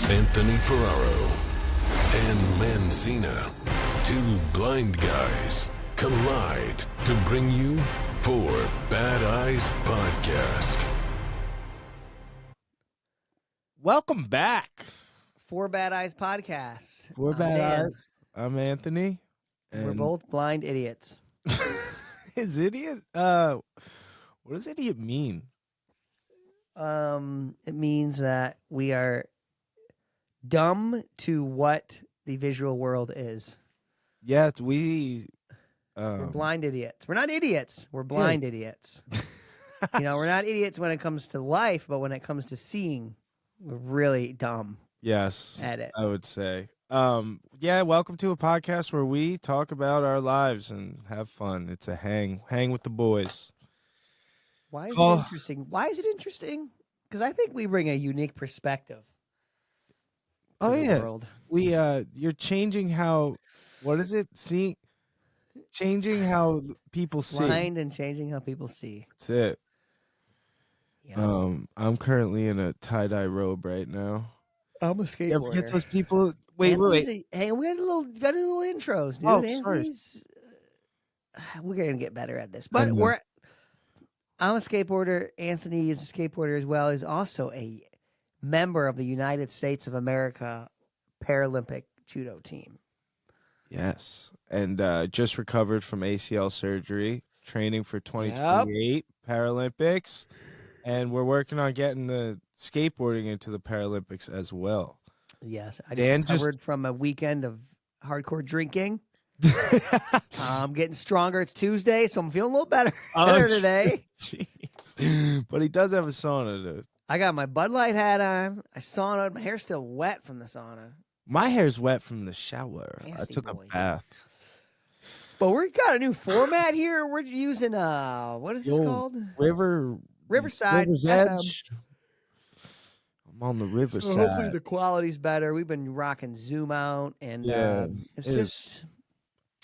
Anthony Ferraro and Mancina, two blind guys, collide to bring you Four Bad Eyes Podcast. Welcome back. Four Bad Eyes Podcast. Four I'm Bad Dan. Eyes. I'm Anthony. We're And both blind idiots. is idiot? What does idiot mean? It means that we are dumb to what the visual world is. Yeah, we. We're blind idiots. We're not idiots. We're blind idiots. We're not idiots when it comes to life, but when it comes to seeing, we're really dumb Yes, at it. I would say. Welcome to a podcast where we talk about our lives and have fun. It's a hang with the boys. Why is it interesting? Why is it interesting? Because I think we bring a unique perspective to the world. We you're changing how. What is it? Changing how people see. Blind and changing how people see. That's it. Yeah. I'm currently in a tie-dye robe right now. I'm a You ever skateboarder. get those people? Wait. Hey, we got a little intros, dude. Oh, sorry. We're gonna get better at this, but I'm a skateboarder. Anthony is a skateboarder as well. He's also a member of the United States of America Paralympic judo team. Yes, and just recovered from ACL surgery, training for 2028 Paralympics, and we're working on getting the skateboarding into the Paralympics as well. Yes, I just recovered from a weekend of hardcore drinking. I'm getting stronger. It's Tuesday, so I'm feeling a little better today. Jeez. But he does have a sauna, dude. I got my Bud Light hat on. I saunaed. My hair's still wet from the sauna. My hair's wet from the shower. Nasty I took boy. a bath. But we got a new format here. We're using what is this called? Riverside. River's FM. Edge. I'm on the Riverside. So hopefully the quality's better. We've been rocking Zoom out, and it's just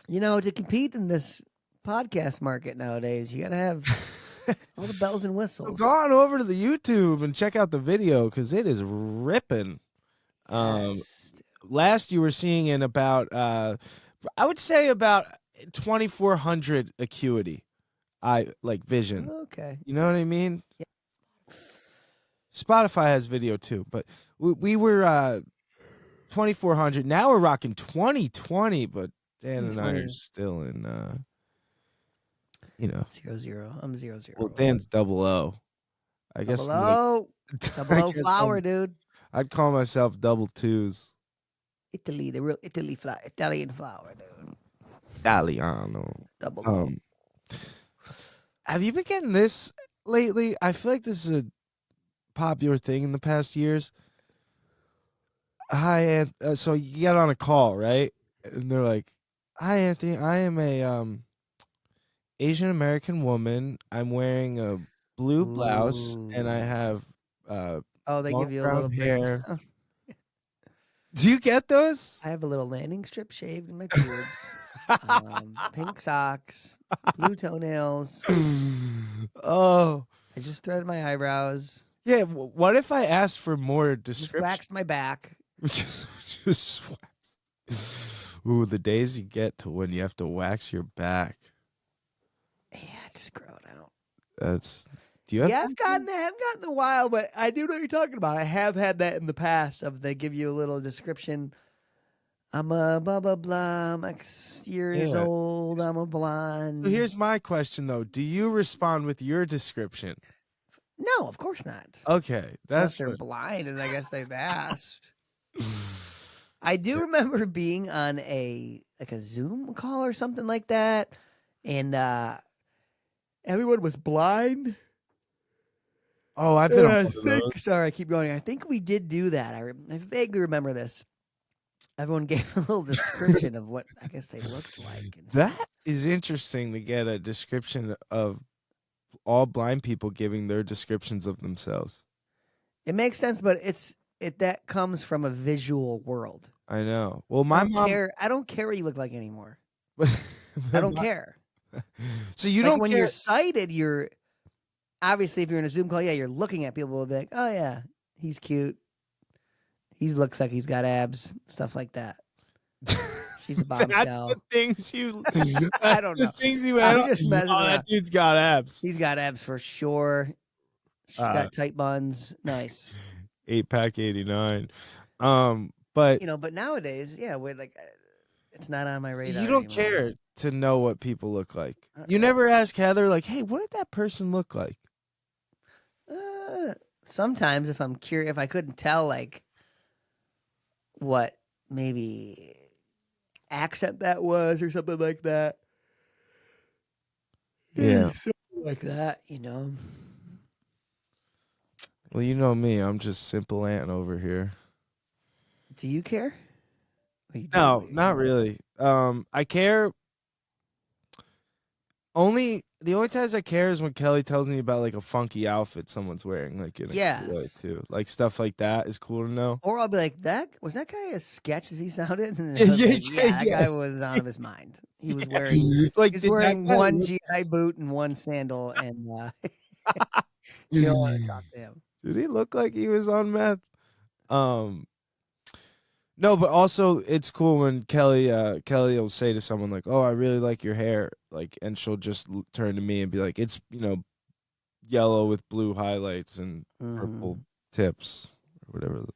to compete in this podcast market nowadays, you gotta have all the bells and whistles. So go on over to the YouTube and check out the video because it is ripping. Last you were seeing in about I would say about 2400 acuity. Vision. Okay. You know what I mean? Yeah. Spotify has video too, but we were 2400. Now we're rocking 2020, but Dan and I are still in 0-0. I'm 0-0. Well, Dan's 00. I guess Double O flower, dude. I'd call myself 22s. Italy, the real Italian flower, dude. Italiano. Double O. Have you been getting this lately? I feel like this is a popular thing in the past years. Hi, so you get on a call, right? And they're like, "Hi, Anthony. I am a Asian American woman. I'm wearing a blue blouse, and I have they give you a brown little hair." bit. Do you get those? I have a little landing strip shaved in my pubes. Pink socks, blue toenails. Oh, I just threaded my eyebrows. yeah. What if I asked for more Just description? waxed my back. just wax. Ooh, the days you get to when you have to wax your back. Yeah, just grow it out. That's. Do you have? Yeah, I've gotten that. I haven't gotten in a while, but I do know what you're talking about. I have had that in the past. They give you a little description. I'm a blah blah blah. I'm X years old. I'm a blonde. So here's my question though: do you respond with your description? No, of course not. Okay, Unless they're blind, and I guess they've asked. I do remember being on a Zoom call or something like that, and everyone was blind. Oh, I've been. I think. Sorry, I keep going. I think we did do that. I vaguely remember this. Everyone gave a little description of what I guess they looked like. That is interesting to get a description of all blind people giving their descriptions of themselves. It makes sense, but that comes from a visual world. I know. Well, my mom. I don't care what you look like anymore. I I don't care. So you like don't when care. you're sighted, you're obviously if you're in a Zoom call, you're looking at people will be like, oh yeah, he's cute. He looks like he's got abs, stuff like that. She's a That's bombshell. the things you. I don't know. The things you I'm had. just messing around. That dude's got abs. He's got abs for sure. She's got tight buns. Nice. 8-pack 89. But But nowadays, yeah, we're like, it's not on my radar. you don't anymore. care to know what people look like. You never ask Heather, like, hey, what did that person look like? Sometimes if I'm curious, if I couldn't tell, like, what maybe accent that was or something like that. Yeah. Something like that, Well, you know me. I'm just simple Ant over here. Do you care? No, not really. I care. The only times I care is when Kelly tells me about like a funky outfit someone's wearing, like in a cool way too. Like stuff like that is cool to know. Or I'll be like, that guy as sketch as he sounded? And that guy was out of his mind. He was wearing one GI boot and one sandal, and you don't want to talk to him. Did he look like he was on meth? No, but also it's cool when Kelly will say to someone like, "Oh, I really like your hair," like, and she'll just turn to me and be like, "It's yellow with blue highlights and purple tips or whatever."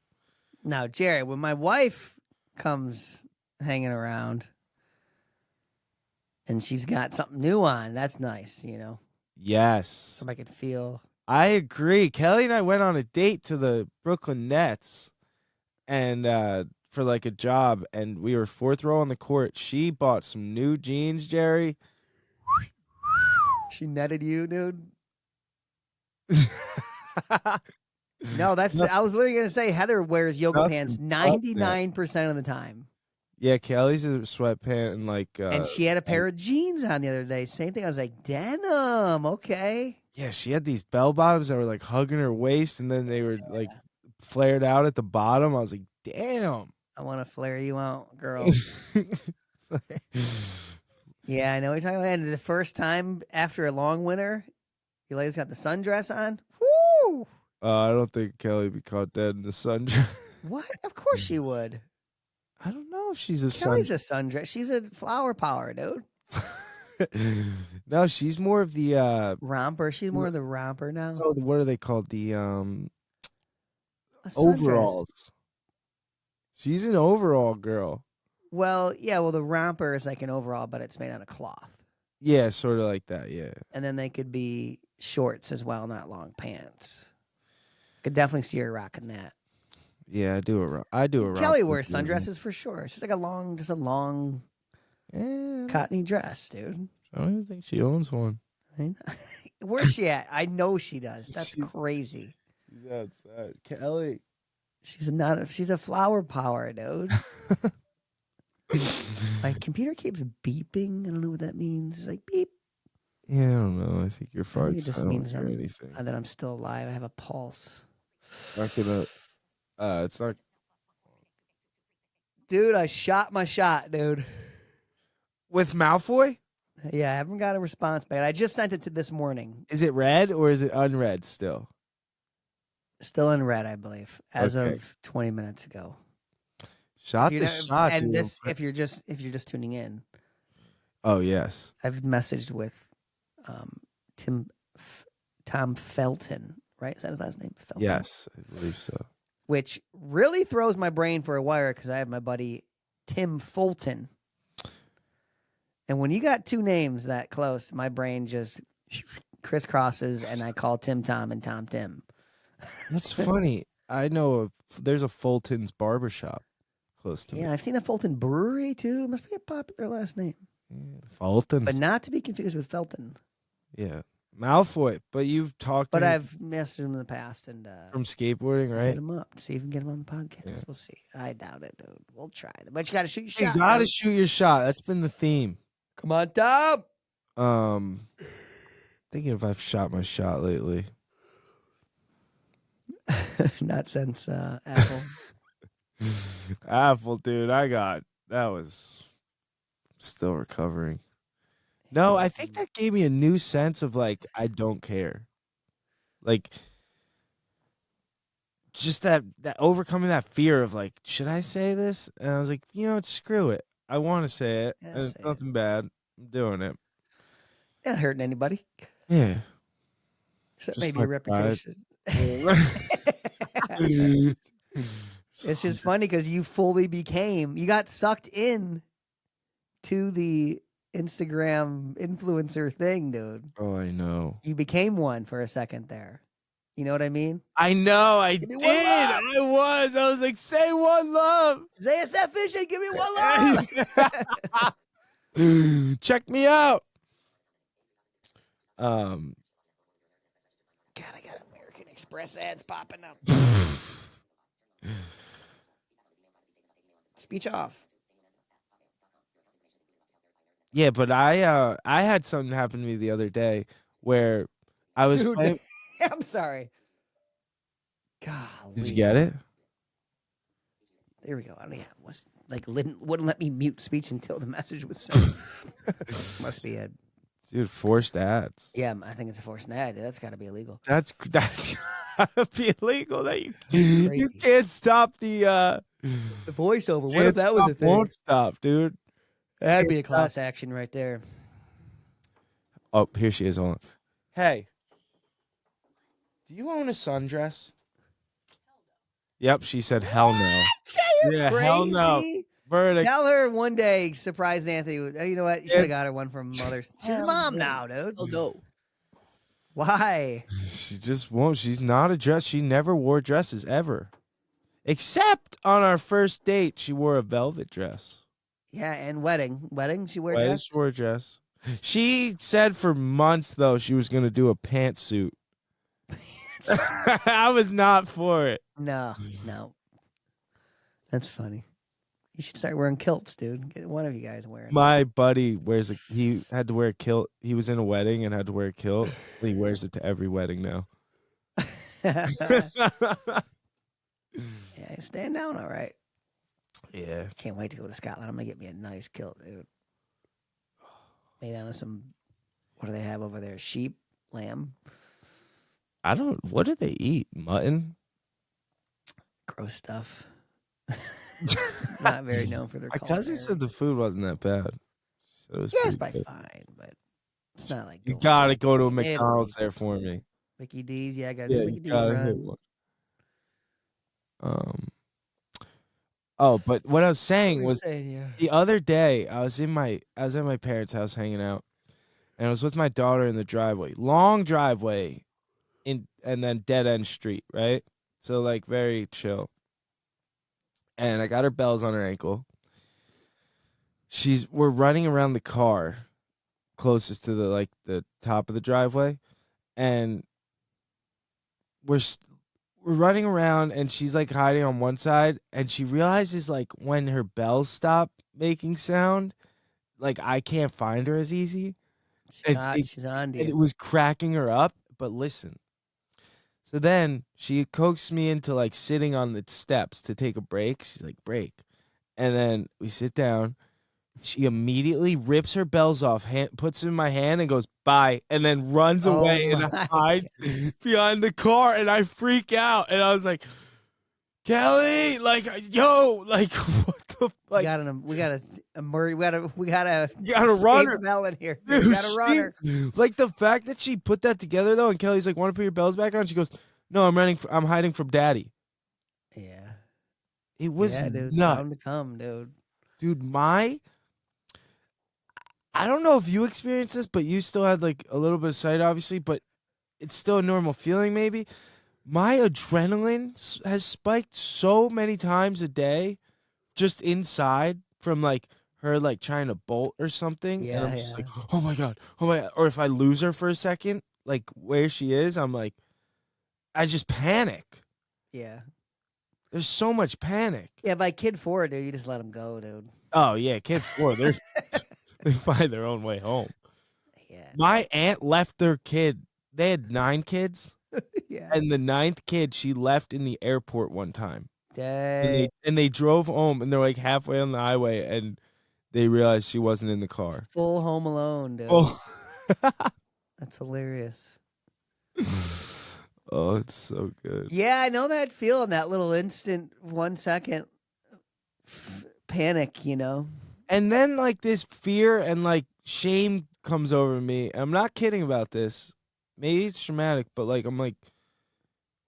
Now, Jerry, when my wife comes hanging around and she's got something new on, that's nice, Yes, somebody can feel. I agree. Kelly and I went on a date to the Brooklyn Nets, and for like a job, and we were fourth row on the court. She bought some new jeans, Jerry. She netted you, dude. No, I was literally gonna say Heather wears yoga pants 99% of the time. Yeah, Kelly's a sweatpant and and she had a pair of jeans on the other day. Same thing. I was like, denim, okay. Yeah, she had these bell bottoms that were like hugging her waist, and then they were like flared out at the bottom. I was like, damn. I want to flare you out, girl. Yeah, I know what you're talking about. And the first time after a long winter, your lady's got the sundress on. Woo! I don't think Kelly would be caught dead in the sundress. What? Of course she would. I don't know if she's a Kelly's a sundress. She's a flower power, dude. No, she's more of the romper. She's more of the romper now. Oh, what are they called? The overalls. She's an overall girl. Well, yeah. Well, the romper is like an overall, but it's made out of cloth. Yeah, sort of like that. Yeah. And then they could be shorts as well, not long pants. Could definitely see her rocking that. Yeah, I do a Kelly wears sundresses for sure. She's like a long cottony dress, dude. I don't even think she owns one. Where's she at? I know she does. That's crazy. She's outside. Kelly. She's a flower power, dude. My computer keeps beeping. I don't know what that means. It's like beep. Yeah, I don't know. I think you're far. It just means that I'm still alive. I have a pulse. Not gonna. It's not. Dude, I shot my shot, dude. With Malfoy? Yeah, I haven't got a response back. I just sent it to this morning. Is it red or is it unread still? Still in red, I believe, as of 20 minutes ago. Shot the shot, and dude. this, if you're just tuning in. Oh yes, I've messaged with Tom Felton. Right? Is that his last name? Felton? Yes, I believe so. Which really throws my brain for a wire because I have my buddy Tim Fulton. And when you got two names that close, my brain just crisscrosses and I call Tim Tom and Tom Tim. That's funny. I know there's a Fulton's barbershop close to me. Yeah, I've seen a Fulton brewery too. It must be a popular last name. Yeah, Fulton's. But not to be confused with Felton. Yeah. Malfoy, but you've talked to him. I've messaged him in the past and from skateboarding, right? Hit him up, see if we can get him on the podcast. Yeah. We'll see. I doubt it, dude. We'll try. But you gotta shoot your shot. You gotta shoot your shot. That's been the theme. Come on, Tom. Thinking if I've shot my shot lately. Not since Apple. Apple, dude. That was still recovering. No, I think that gave me a new sense of like I don't care. Like just that overcoming that fear of like, should I say this? And I was like, screw it. I want to say it, Yeah, and it's say it. nothing bad. I'm doing it. Not hurting anybody. Yeah, Except just maybe my your pride. reputation. Yeah. It's just funny because you got sucked in to the Instagram influencer thing, dude. Oh, I know. You became one for a second there. You know what I mean? I know. I Give me one did. love. I was like, say one love. ASF Vision, give me one love. Check me out. Um. God, I got American Express ads popping up. Speech off. Yeah, but I had something happen to me the other day where I was Dude, playing. I'm sorry. Golly. Did you get it? There we go. I don't know. Was wouldn't let me mute speech until the message was sent. Must be a Dude, forced ads. yeah. I think it's a forced ad. That's got to be illegal. That's gotta be illegal. That you Crazy. can't stop the voiceover. What can't if that was a stop, thing? won't stop, dude. That'd be a Can't stop. class action right there. Oh, here she is. Hold on. Hey, do you own a sundress? Yep, she said hell no. You're Yeah, crazy. hell no. Verdict. Tell her one day, surprise Anthony. You know what? You should have got her one from Mother's. She's a mom now, dude. Oh no. Why? She just won't. She's not a dress. She never wore dresses ever. Except on our first date, she wore a velvet dress. Yeah, and wedding. She wear Wedding, dress. she wore a dress. She said for months, though, she was going to do a pantsuit. I was not for it. No. That's funny. You should start wearing kilts, dude. Get one of you guys wearing. My buddy he had to wear a kilt. He was in a wedding and had to wear a kilt. He wears it to every wedding now. Yeah, stand down, all right. Yeah. Can't wait to go to Scotland. I'm gonna get me a nice kilt, dude. Made out of some. What do they have over there? Sheep, lamb. What do they eat? Mutton? Gross stuff. Not very known for their. My cousin culinary. said the food wasn't that bad. She said it was it's pretty by good. fine, but it's not like You going gotta to go to a Italy. McDonald's there for me. Mickey D's. Yeah, I got Yeah, Mickey you D's gotta hit run. one. Oh, but what I was saying was the other day I was at my parents' house hanging out, and I was with my daughter in the driveway, long driveway, and then dead end street, right? So like very chill. And I got her bells on her ankle. We're running around the car, closest to the top of the driveway, and we're running around, and she's like hiding on one side, and she realizes like when her bells stop making sound, like I can't find her as easy. She's on to And you. it was cracking her up. But listen, so then she coaxed me into like sitting on the steps to take a break. She's like, break. And then we sit down. She immediately rips her bells off, puts them in my hand, and goes, bye, and then runs away and my hides behind the car, and I freak out. And I was like, Kelly, like, yo, like, what the We like? got a You gotta run her. Bell in here. Dude, We got to run her. Like the fact that she put that together though, and Kelly's like, want to put your bells back on? She goes, no, I'm hiding from Daddy. Yeah. It was Dude. nuts. Time to come, dude. Dude, I don't know if you experienced this, but you still had like a little bit of sight, obviously, but it's still a normal feeling, maybe. My adrenaline has spiked so many times a day just inside from like her like trying to bolt or something. Yeah, and I'm just yeah. like, oh my God. Or if I lose her for a second, like where she is, I'm like, I just panic. Yeah. There's so much panic. Yeah, by kid 4, dude, you just let them go, dude. Oh, yeah. Kid 4, they find their own way home. Yeah. My aunt left their kid. They had 9 kids. Yeah. And the 9th kid, she left in the airport one time. Dang. And they drove home, and they're like halfway on the highway, and they realized she wasn't in the car. Full Home Alone, dude. Oh, That's hilarious. Oh, it's so good. Yeah, I know that feeling, that little instant 1 second panic, you know? And then like this fear and like shame comes over me. I'm not kidding about this. Maybe it's dramatic, but like I'm like,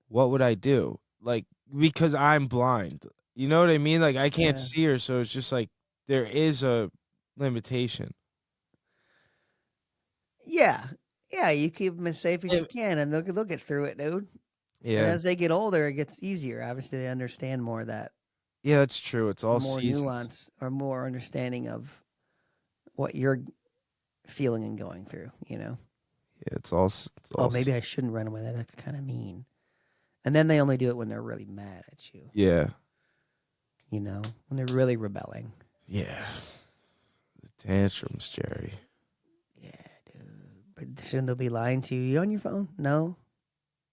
what would I do? Like because I'm blind. You know what I mean? Like I can't Yeah. see her, so it's just like there is a limitation. Yeah. Yeah, you keep them as safe as Yeah. you can, and they'll get through it, dude. And Yeah. as they get older, it gets easier. Obviously, they understand more of that, Yeah, that's true. It's all more seasons. nuance or more understanding of what you're feeling and going through, you know? Yeah, it's all Oh, maybe I shouldn't run away. That's kind of mean. And then they only do it when they're really mad at you, yeah. you know? When they're really rebelling. Yeah. The tantrums, Jerry. Yeah, dude. But shouldn't they be lying to you? You on your phone? No?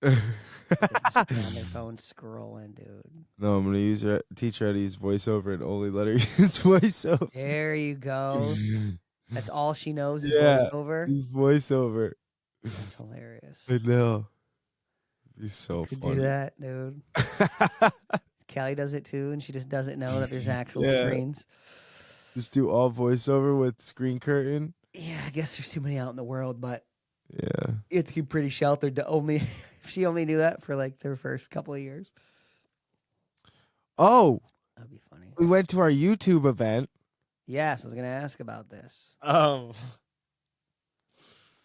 No, Just be on their phone scrolling, dude. I'm gonna teach her how to use voiceover and only let her use voiceover. There you go. That's all she knows is Yeah, voiceover. use voiceover. That's hilarious. I know. It'd be so Could funny. do that, dude. Kelly does it too, and she just doesn't know that there's actual Yeah. screens. Just do all voiceover with screen curtain. Yeah, I guess there's too many out in the world, but Yeah. you have to keep pretty sheltered to only if she only knew that for like their first couple of years. Oh, That'd be funny. we went to our YouTube event. Yes, I was gonna ask about this.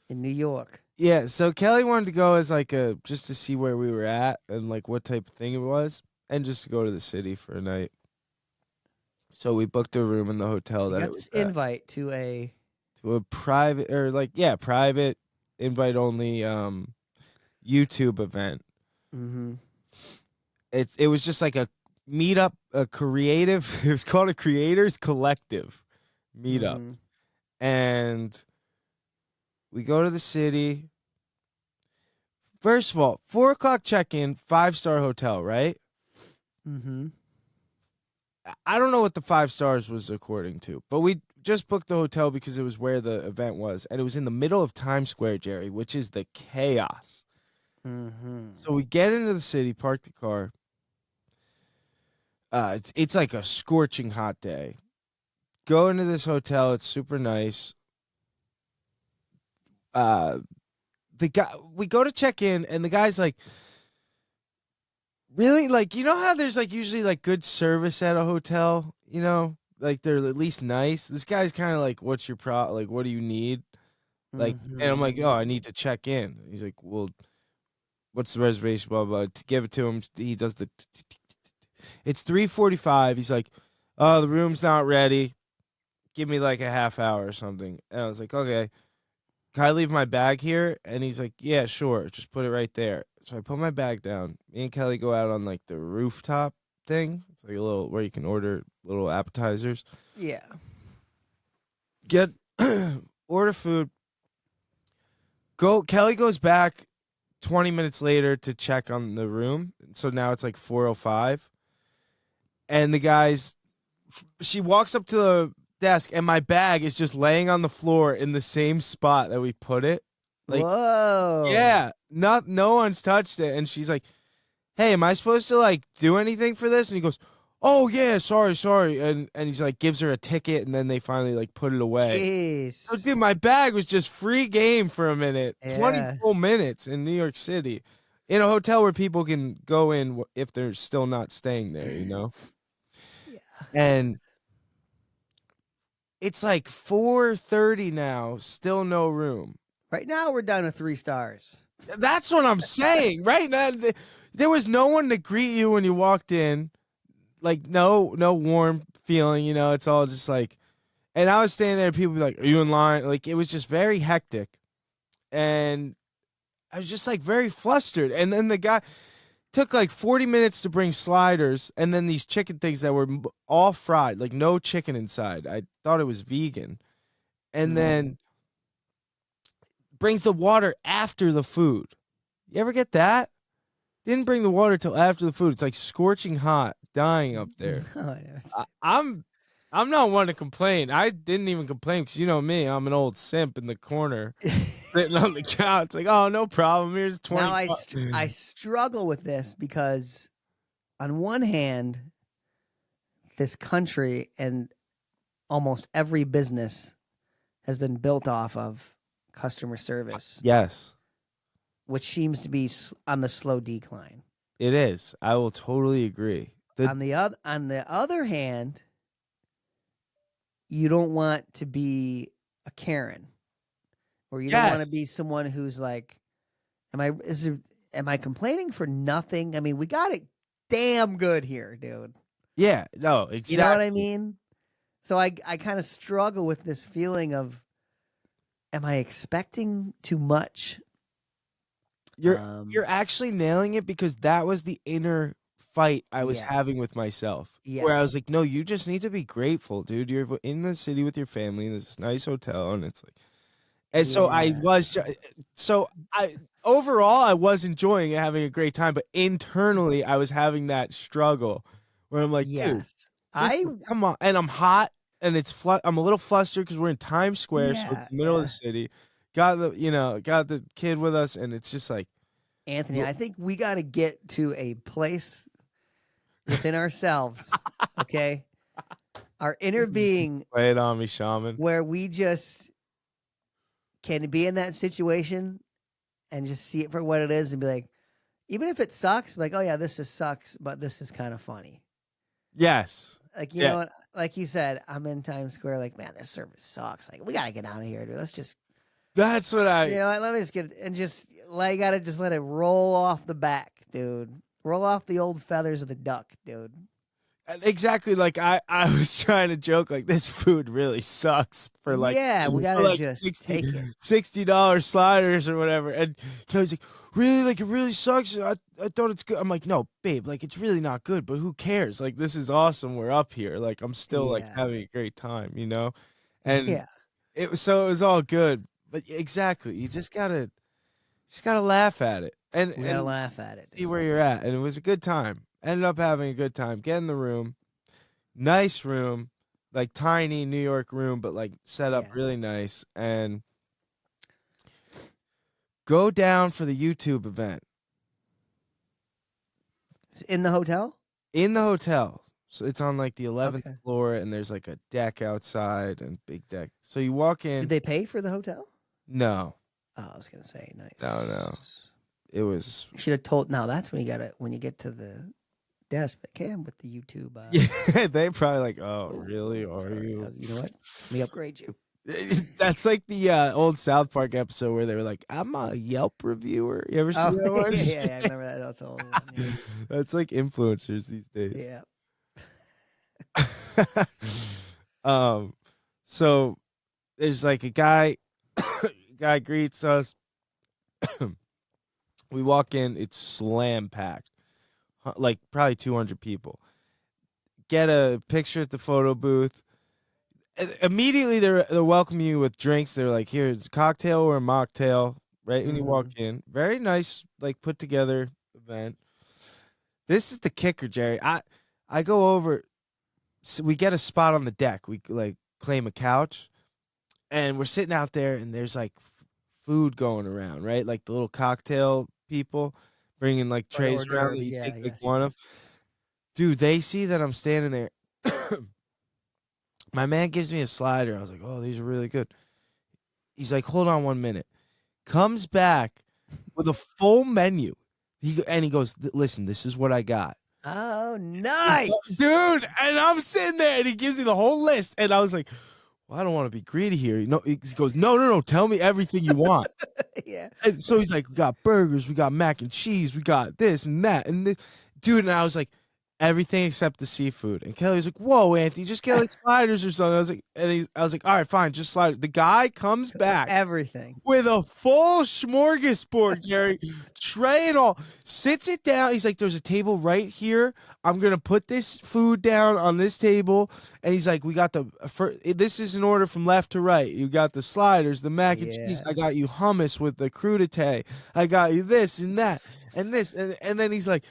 In New York. Yeah, so Kelly wanted to go as like a just to see where we were at and like what type of thing it was, and just to go to the city for a night. So we booked a room in the hotel She that got it was this at. invite to a To a private or like private invite only YouTube event. mm-hmm. It was just like a meetup, a creative. It was called a creators collective meetup, Mm-hmm. and we go to the city. First of all, 4:00 check-in, 5-star hotel, right? Mm-hmm. I don't know what the 5 stars was according to, but we just booked the hotel because it was where the event was, and it was in the middle of Times Square, Jerry, which is the chaos. Mm-hmm. So we get into the city, park the car. It's like a scorching hot day. Go into this hotel. It's super nice. The guy, we go to check in, and the guy's like, really, like, you know how there's like usually like good service at a hotel, you know, like they're at least nice. This guy's kind of like, what's your like, what do you need? Like, and I'm like, oh, I need to check in. He's like, well, what's the reservation? Blah blah. To give it to him, he does the. It's 3:45. He's like, oh, the room's not ready. Give me like a half hour or something. And I was like, okay. Can I leave my bag here? And he's like, yeah, sure. Just put it right there. So I put my bag down. Me and Kelly go out on like the rooftop thing. It's like a little where you can order little appetizers. Yeah. Get order food. Kelly goes back 20 minutes later to check on the room. So now it's like 4:05. And the guys, she walks up to the desk, and my bag is just laying on the floor in the same spot that we put it. Like, whoa. yeah, no one's touched it. And she's like, hey, am I supposed to like do anything for this? And he goes, oh yeah, sorry. And he's like, gives her a ticket, and then they finally like put it away. Jeez. So dude, my bag was just free game for a minute. Yeah. 20 full minutes in New York City. In a hotel where people can go in if they're still not staying there, you know? Yeah. And it's like 4:30 now, still no room. Right now we're down to 3 stars. That's what I'm saying. Right now, there was no one to greet you when you walked in. Like no warm feeling, you know. It's all just like, and I was standing there. People be like, "Are you in line?" Like it was just very hectic, and I was just like very flustered. And then the guy took like 40 minutes to bring sliders, and then these chicken things that were all fried, like no chicken inside. I thought it was vegan, and then brings the water after the food. You ever get that? Didn't bring the water till after the food. It's like scorching hot, dying up there. I'm not one to complain. I didn't even complain because you know me, I'm an old simp in the corner. sitting on the couch, like, oh, no problem. Here's 20. Now I struggle with this because on one hand, this country and almost every business has been built off of customer service, Yes, which seems to be on the slow decline. it is. I will totally agree. On the other hand, you don't want to be a Karen, or you don't want to be someone who's like, am I complaining for nothing? I mean, we got it damn good here, dude. Yeah, no, exactly. You know what I mean? So I kind of struggle with this feeling of, am I expecting too much? You're actually nailing it, because that was the inner fight I was having with myself. Yes. Where I was like, no, you just need to be grateful, dude. You're in the city with your family in this nice hotel, and it's like, and so overall I was enjoying it, having a great time, but internally I was having that struggle where I'm like, dude, come on, and I'm hot, and I'm a little flustered because we're in Times Square, so it's the middle of the city. Got the kid with us, and it's just like, Anthony, I think we got to get to a place within ourselves, okay? Our inner being. Lay it on me, shaman. Where we just can be in that situation and just see it for what it is and be like, even if it sucks, like, oh yeah, this sucks, but this is kind of funny. Yes. Like, you know what? Like you said, I'm in Times Square, like, man, this service sucks. Like, we got to get out of here, dude. Let's just. That's what You know what? Let me just get it and just, like, got to just let it roll off the back, dude. Roll off the old feathers of the duck, dude. Exactly. Like I was trying to joke, like, this food really sucks for like, we gotta like just take it. $60 sliders or whatever. And Kelly's like, really? Like, it really sucks? I thought it's good. I'm like, no, babe, like, it's really not good, but who cares? Like, this is awesome. We're up here. Like, I'm still like having a great time, you know? And it was all good. But exactly, you just gotta laugh at it. And we gotta laugh at it. See where you're at. And it was a good time. Ended up having a good time. Get in the room. Nice room. Like, tiny New York room, but like set up really nice. And go down for the YouTube event. It's in the hotel? In the hotel. So it's on like the 11th floor, and there's like a deck outside and big deck. So you walk in. Did they pay for the hotel? No. Oh, I was gonna say nice. No. It was. You should have told. No, that's when you get to the desk. But I'm with the YouTube. Yeah, they probably like, oh, really? Are you? You know what? Let me upgrade you. That's like the old South Park episode where they were like, I'm a Yelp reviewer. You ever see that one? Yeah, I remember that. That's old one. Yeah. That's like influencers these days. Yeah. So there's like a guy greets us. We walk in, it's slam packed, like probably 200 people. Get a picture at the photo booth. Immediately they're welcoming you with drinks. They're like, here's a cocktail or a mocktail, right when you walk in. Very nice, like, put together event. This is the kicker, Jerry. I go over, so we get a spot on the deck. We like claim a couch, and we're sitting out there, and there's like food going around, right? Like the little cocktail people bringing like trays around. That you take like one of. Dude, they see that I'm standing there. My man gives me a slider. I was like, oh, these are really good. He's like, hold on 1 minute. Comes back with a full menu. He goes, listen, this is what I got. Oh, nice. Dude, and I'm sitting there, and he gives me the whole list. And I was like, well, I don't want to be greedy here. He goes, no, tell me everything you want. Yeah. And so he's like, we got burgers, we got mac and cheese, we got this and that. And this. Dude, and I was like, everything except the seafood. And Kelly's like, whoa, Anthony, just get like sliders or something. I was like, all right, fine, just sliders. The guy comes back. Everything. With a full smorgasbord, Jerry. Tray and all. Sits it down. He's like, there's a table right here. I'm going to put this food down on this table. And he's like, we got this is an order from left to right. You got the sliders, the mac and cheese. I got you hummus with the crudité. I got you this and that and this. And then he's like,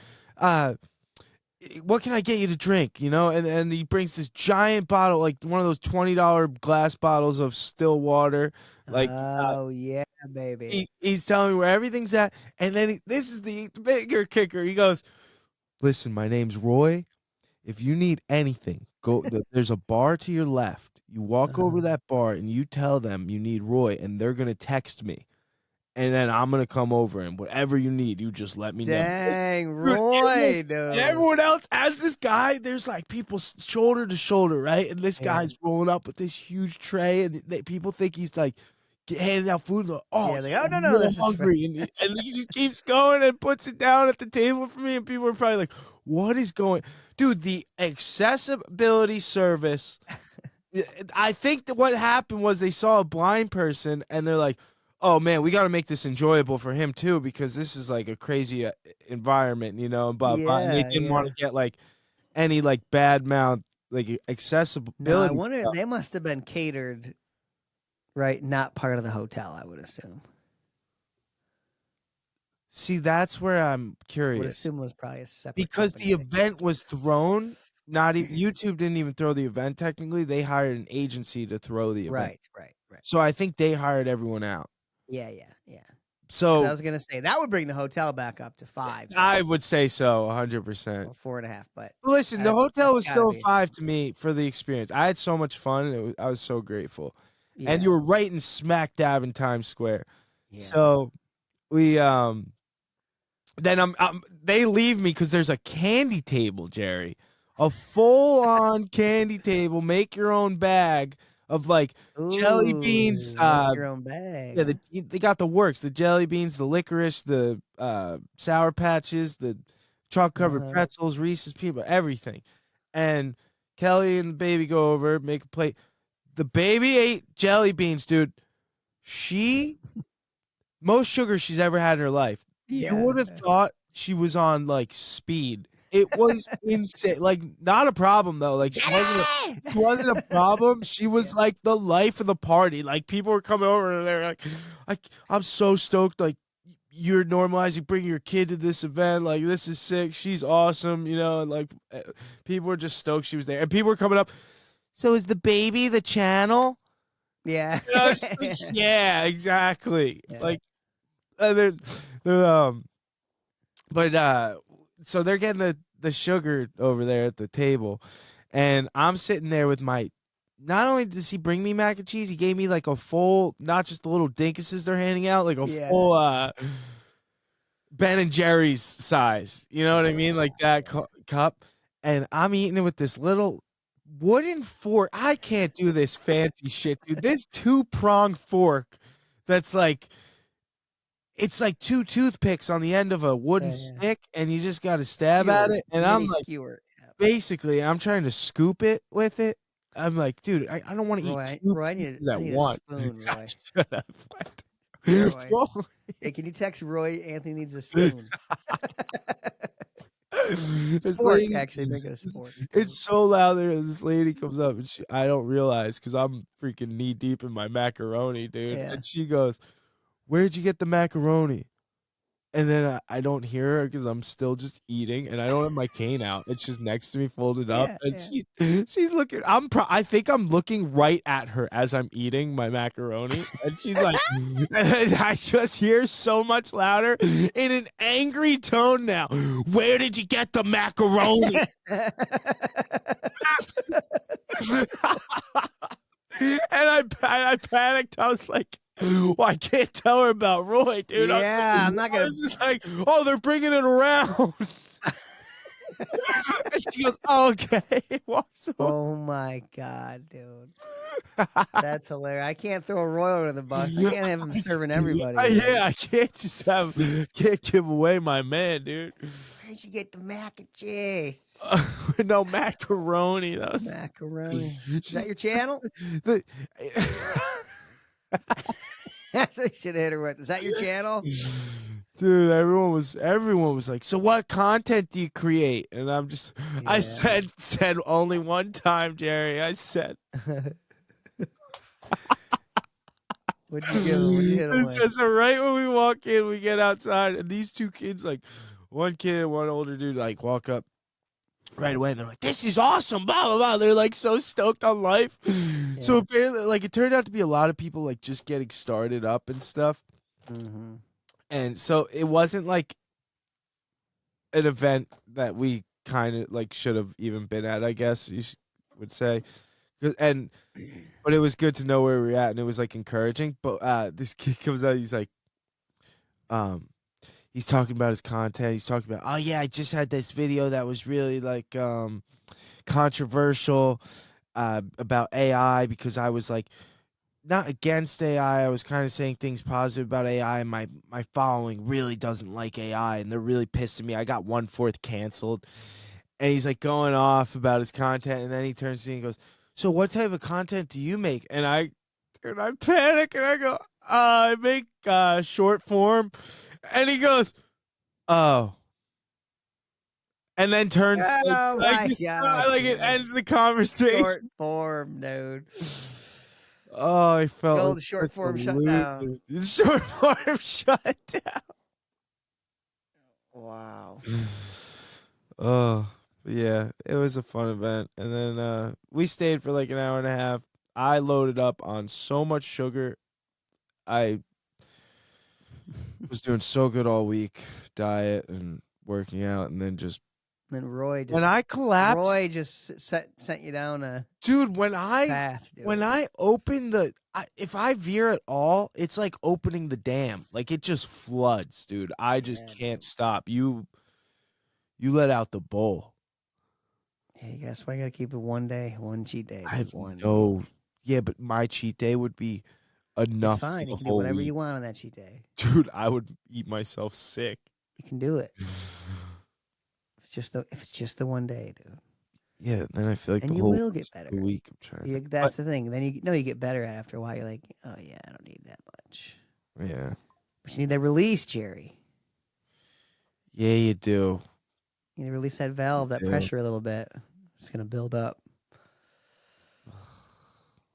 what can I get you to drink? You know, and he brings this giant bottle, like one of those $20 glass bottles of still water. Like Oh yeah, baby. he's telling me where everything's at, and then this is the bigger kicker. He goes, "Listen, my name's Roy. If you need anything, there's a bar to your left. You walk over that bar and you tell them you need Roy, and they're gonna text me, and then I'm gonna come over, and whatever you need, you just let me know." Dang, Dude, Roy, dude. and everyone else, as this guy, there's like people shoulder to shoulder, right? And this guy's rolling up with this huge tray, and people think he's like handing out food. Like, oh, yeah, no, this hungry, and he just keeps going and puts it down at the table for me, and people are probably like, "What is going?" Dude, the accessibility service. I think that what happened was they saw a blind person, and they're like, "Oh man, we got to make this enjoyable for him too, because this is like a crazy environment, you know." But and they didn't want to get like any like bad mouth like accessibility. No, I wonder stuff. they must have been catered, right? Not part of the hotel, I would assume. See, that's where I'm curious. Would assume it was probably a separate because the event was thrown. Not even YouTube didn't even throw the event. Technically, they hired an agency to throw the event. Right. So I think they hired everyone out. Yeah. So I was gonna say that would bring the hotel back up to 5. I would say so, 100%. 4.5. But listen, the hotel was still be 5 to me for the experience. I had so much fun. I was so grateful. yeah. And you were right in smack dab in Times Square. Yeah. So we then they leave me because there's a candy table, Jerry. A full-on candy table, make your own bag of like jelly beans. Make your own bag. Yeah, they got the works: the jelly beans, the licorice, the Sour Patches, the chocolate-covered pretzels, Reese's peanut butter, everything. And Kelly and the baby go over, make a plate. The baby ate jelly beans, dude. Most sugar she's ever had in her life. Yeah. You would have thought she was on like speed. It was insane. Like, not a problem though. Like, she wasn't a problem. She was like the life of the party. Like, people were coming over and they're like, I'm so stoked. Like, you're normalizing bringing your kid to this event. Like, this is sick. She's awesome. You know, and like, people were just stoked she was there. And people were coming up. So is the baby the channel? Yeah. You know, like, yeah, exactly. Yeah. Like, they're so they're getting the sugar over there at the table, and I'm sitting there with my. Not only does he bring me mac and cheese, he gave me like a full, not just the little dinkuses they're handing out, like a full Ben and Jerry's size. You know what I mean? Like that cup, and I'm eating it with this little wooden fork. I can't do this fancy shit, dude. This 2-prong fork that's like. It's like 2 toothpicks on the end of a wooden stick, and you just got to stab at it. And I'm like, basically, I'm trying to scoop it with it. I'm like, dude, I don't want to eat 2 pieces at once. Shut up. Roy. Hey, can you text Roy? Anthony needs a spoon. Spork, actually, make it a sport. It's so loud there. This lady comes up, and I don't realize because I'm freaking knee deep in my macaroni, dude. Yeah. And she goes, "Where'd you get the macaroni?" And then I don't hear her because I'm still just eating, and I don't have my cane out. It's just next to me, folded up, and she's looking. I think I'm looking right at her as I'm eating my macaroni, and she's like, and I just hear so much louder in an angry tone now. "Where did you get the macaroni?" And I panicked. I was like, well, I can't tell her about Roy, dude. Yeah, I'm not gonna. I was just like, oh, they're bringing it around. And she goes, oh, okay. Oh my god, dude, that's hilarious. I can't throw Roy under the bus. I can't have him serving everybody. Yeah, I can't just can't give away my man, dude. Where'd you get the mac and cheese? No, macaroni. That was macaroni. Is that your channel? That's what I should have hit her with. Is that your channel? Dude, everyone was like, so what content do you create? And I'm just, I said only one time, Jerry. I said. What'd you give him? What'd you hit him with? So right when we walk in, we get outside, and these 2 kids, like one kid and one older dude, like walk up, right away. They're like, "This is awesome!" Blah blah blah. They're like so stoked on life. Yeah. So apparently, like, it turned out to be a lot of people like just getting started up and stuff. Mm-hmm. And so it wasn't like an event that we kind of like should have even been at, I guess would say. But it was good to know where we were at, and it was like encouraging. But this kid comes out, he's like, he's talking about his content. He's talking about, oh yeah, I just had this video that was really like controversial about AI because I was like not against AI. I was kind of saying things positive about AI, and my following really doesn't like AI, and they're really pissed at me. I got 1/4 canceled, and he's like going off about his content, and then he turns to me and goes, "So what type of content do you make?" And I panic, and I go, "I make short form," and he goes, "Oh." And then turns Oh like, my God, like it dude. ends the conversation. Short form, dude. Oh, I felt Go like the short such a form shutdown. loser. Short form shutdown. Wow. Oh, but yeah, it was a fun event. And then we stayed for like an hour and a half. I loaded up on so much sugar. I was doing so good all week, diet and working out, and then just Then Roy when I collapsed, sent you down a dude. When path, dude. I open if I veer at all, it's like opening the dam. Like it just floods, dude. I just Yeah, can't dude. stop. You let out the bowl. Hey, that's why I gotta keep it one day, one cheat day. I have One. yeah, but my cheat day would be It's enough for fine. You the can do whole whatever you week. want on that cheat day. Dude, I would eat myself sick. You can do it. If it's just the one day, dude. Yeah, then I feel like And the you whole will get rest of better. the week I'm trying. That's the thing. Then you get better after a while. You're like, oh yeah, I don't need that much. Yeah. But you need that release, Jerry. Yeah, you do. You need to release that valve, that do. pressure a little bit. It's gonna build up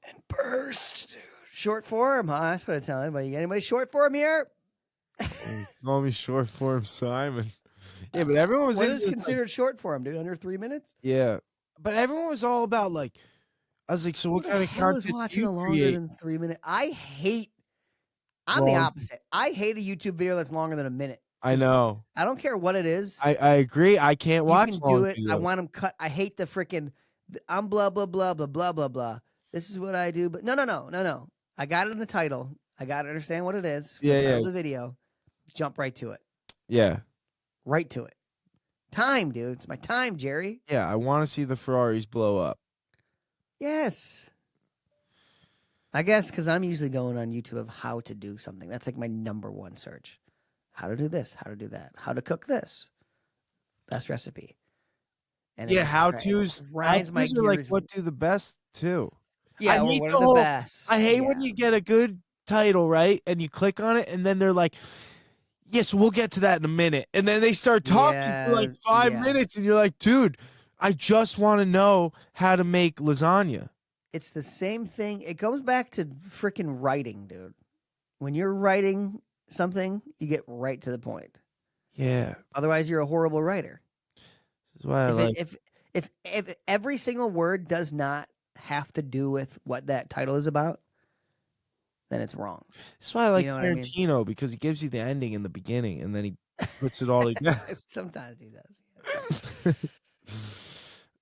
and burst, dude. Short form, huh? That's what I tell anybody. Anybody short form here? Call me short form Simon. Yeah, but everyone was What into is this, considered short form, dude? Under 3 minutes? yeah. But everyone was all about like I was like, so Who what the kind of hell is content do watching you a longer create? than 3 minute? I'm the Long. opposite. I hate a YouTube video that's longer than a minute. I know. I don't care what it is. I agree. I can't You watch can do long it. I videos. want them cut. I hate the freaking. I'm blah blah blah blah blah blah blah. This is what I do. But no. I got it in the title. I got to understand what it is. Yeah, the title yeah. of the video. Jump right to it. Yeah. Right to it. Time, dude. It's my time, Jerry. Yeah, I want to see the Ferraris blow up. Yes. I guess because I'm usually going on YouTube of how to do something. That's like my number one search. How to do this, how to do that, how to cook this. Best recipe. And Yeah, it how-tos. grinds my How-tos are like gears. what do the best too. Yeah, I or hate what the are the whole. best? I hate Yeah. when you get a good title, right? And you click on it, and then they're like, "Yes, we'll get to that in a minute." And then they start talking for like 5 minutes, and you're like, "Dude, I just want to know how to make lasagna." It's the same thing. It goes back to freaking writing, dude. When you're writing something, you get right to the point. Yeah, Otherwise, you're a horrible writer. this is why I like. If every single word does not have to do with what that title is about, then it's wrong. That's why I like You know what I mean? Tarantino because he gives you the ending in the beginning, and then he puts it all together. Sometimes he does.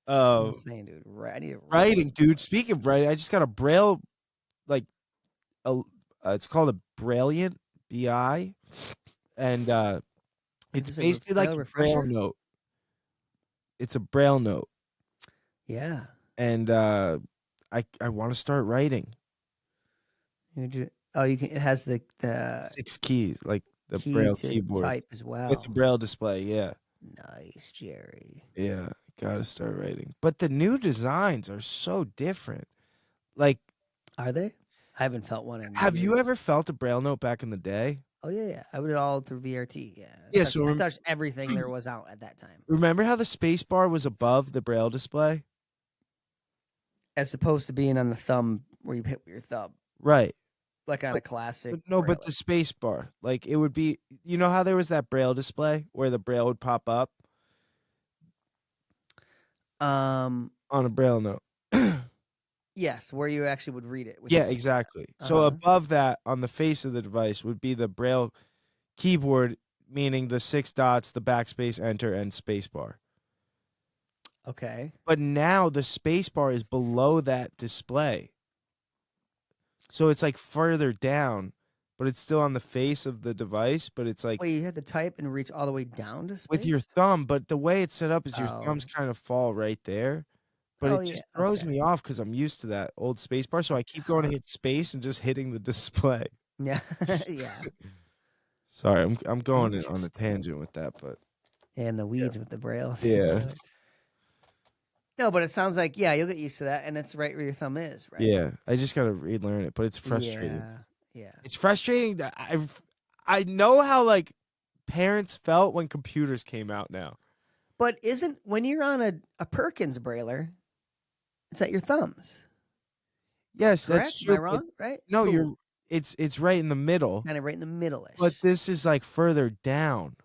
Oh, I'm saying, dude. I need to writing, dude. Speaking of writing, I just got a Braille, like, it's called a Brilliant BI, and it's this a basically like a Braille refresher? note. It's a Braille note, Yeah. and I want to start writing You can. It has the 6 keys, like the key Braille to keyboard type as well. with the Braille display. Yeah, Nice, Jerry. yeah. Gotta start writing, but the new designs are so different. Like, Are they? I haven't felt one in have you years. ever felt a Braille note back in the day? Oh yeah. I would it all through VRT. Yeah. Yeah, I touched everything there was out at that time, Remember how the space bar was above the Braille display? as opposed to being on the thumb where you hit with your thumb, Right. like on a classic. But no, but Braille. the space bar. Like it would be, how there was that Braille display where the Braille would pop up? Um, on a Braille note. yes, where you actually would read it with Yeah, your finger. exactly. So Uh-huh. above that, on the face of the device, would be the Braille keyboard, meaning the 6 dots, the backspace, enter, and spacebar. Okay. But now the spacebar is below that display. So it's like further down, but it's still on the face of the device, but it's like Well, you had to type and reach all the way down to with your space? thumb, but the way it's set up is your Oh. thumbs kind of fall right there. But Oh, it yeah. just throws Okay. me off because I'm used to that old space bar. So I keep going to hit space and just hitting the display. Yeah. Yeah. Sorry, I'm going on a Interesting. tangent with that, but And the weeds with the braille. yeah, No, but it sounds like, yeah, you'll get used to that, and it's right where your thumb is, right? yeah. I just gotta relearn it, but it's frustrating. Yeah. Yeah. It's frustrating that I know how like parents felt when computers came out now. But isn't when you're on a Perkins brailer, it's at your thumbs. Yes, that's Correct? Am I true. But wrong? Right? no, Ooh, it's right in the middle, kind of right in the but middle-ish. this is like further down.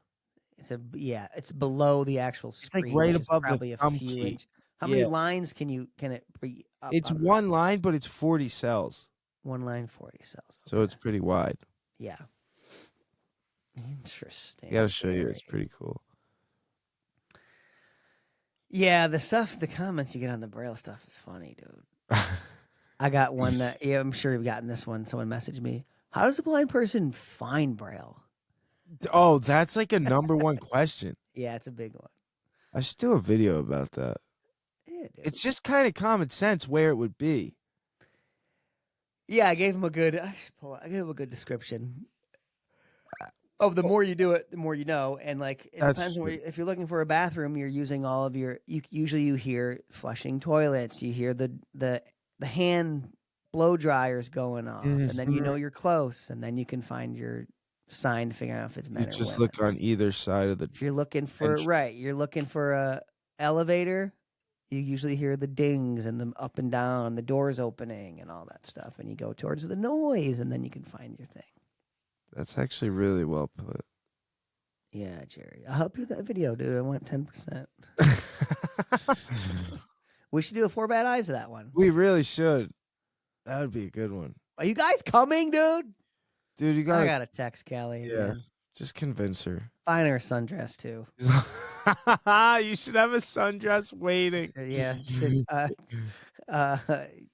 It's below the actual It's like screen, right which is above the probably a thumb few key. inch. How many Yeah, lines can it be up it's on that? one line, but it's 40 cells, One line, 40 cells. so Okay. it's pretty wide. Yeah. Interesting. I gotta show you. Very. It's pretty cool. Yeah, the comments you get on the Braille stuff is funny, dude. I got one that, yeah, I'm sure you've gotten this one. Someone messaged me. How does a blind person find Braille? Oh, that's like a number one question. Yeah, it's a big one. I should do a video about that. Yeah, dude. It's just kind of common sense where it would be. Yeah, I gave him a good. I gave him a good description. Oh, the more you do it, the more you know. And like, it That's depends on where. true. If you're looking for a bathroom, you're using all of your. Usually you hear flushing toilets. You hear the hand blow dryers going off, and then you know you're close, and then you can find your sign to figure out if it's You men or just women. look on either side of the If you're looking for entrance. you're looking for a elevator. You usually hear the dings and the up and down, the doors opening, and all that stuff, and you go towards the noise, and then you can find your thing. That's actually really well put. Yeah, Jerry. I'll help you with that video, dude. I want 10%. We should do a 4 bad eyes of that one. We really should. That would be a good one. Are you guys coming, dude? Dude, you I gotta gotta text Callie again. just convince her. Find her a sundress too. You should have a sundress waiting. Yeah,